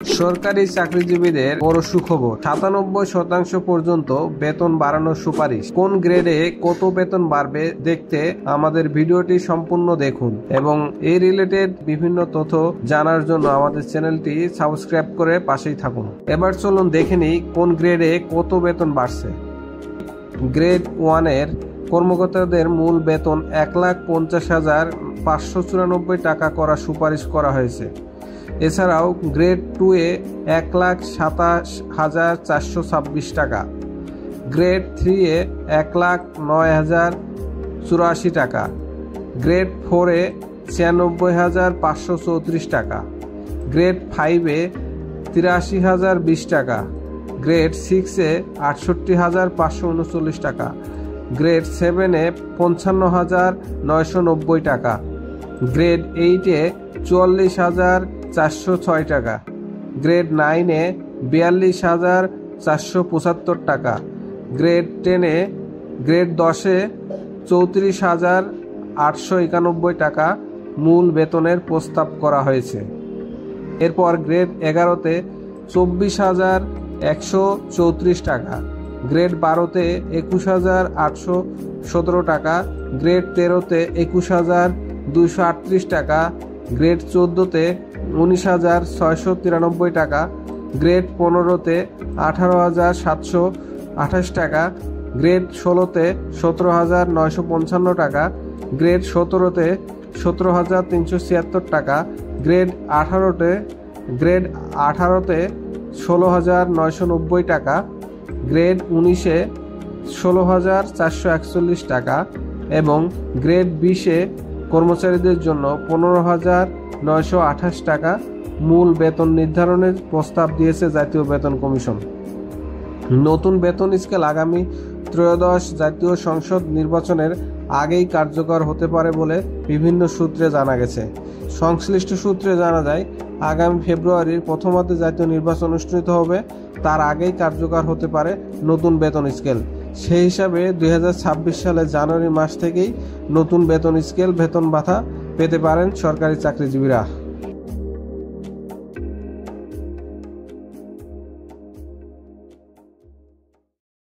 সরকারি চাকরিজীবীদের বড় সুখবর, ৯৭% পর্যন্ত বেতন বাড়ানোর সুপারিশ। কোন গ্রেডে কত বেতন বাড়বে দেখতে আমাদের ভিডিওটি সম্পূর্ণ দেখুন এবং এই রিলেটেড বিভিন্ন তথ্য জানার জন্য আমাদের চ্যানেলটি সাবস্ক্রাইব করে পাশেই থাকুন। এবার চলুন দেখে নিই কোন গ্রেডে কত বেতন বাড়ছে। গ্রেড 1 এর কর্মকর্তাদের মূল বেতন ১,৫০,৫৯৪ টাকা করার সুপারিশ করা হয়েছে। এছাড়াও গ্রেড 2 এ ১,২৭,৪২৬ টাকা, গ্রেড 3 এ ১,০৯,০৮৪ টাকা, গ্রেড 4 এ ৯৬,৫৩৪ টাকা, গ্রেড 5 এ ৮৩,০২০ টাকা, গ্রেড 6 এ ৬৮,৫৩৯ টাকা, গ্রেড 7 এ ৫৫,৯৯০ টাকা, গ্রেড 8 এ ৪৪,৪০৬ টাকা, গ্রেড 9 এ ৪২,৪৭৫ টাকা, গ্রেড 10 এ গ্রেড 10 এ ৩৪,৮৯১ টাকা মূল বেতনের প্রস্তাব করা হয়েছে। এরপর গ্রেড 11-তে ২৪,১৩৪ টাকা, গ্রেড 12-তে ২১,৮১৭ টাকা, গ্রেড 13-তে ২১,২৩৮ টাকা, গ্রেড 14-তে ১৯,৬৯৩ টাকা, গ্রেড 15-তে ১৮,৭২৮ টাকা, গ্রেড 16-তে ১৭,৯৫৫ টাকা, গ্রেড 17-তে ১৭,৩৭৬ টাকা, গ্রেড 18-তে ১৬,৯৯০ টাকা, গ্রেড 19-এ ১৬,৪৪১ টাকা এবং গ্রেড 20-এ কর্মচারীদের জন্য ১৫,৯২৮ টাকা মূল বেতন নির্ধারণের প্রস্তাব দিয়েছে জাতীয় বেতন কমিশন। নতুন বেতন স্কেল আগামী ত্রয়োদশ জাতীয় সংসদ নির্বাচনের আগেই কার্যকর হতে পারে বলে বিভিন্ন সূত্রে জানা গেছে। সংশ্লিষ্ট সূত্রে জানা যায়, আগামী ফেব্রুয়ারির প্রথমার্ধে জাতীয় নির্বাচন অনুষ্ঠিত হবে, তার আগেই কার্যকর হতে পারে নতুন বেতন স্কেল। সেই হিসাবে ২০২৬ সালের জানুয়ারি মাস থেকেই নতুন বেতন স্কেল বেতন ভাতা পেতে পারেন সরকারি চাকরিজীবীরা।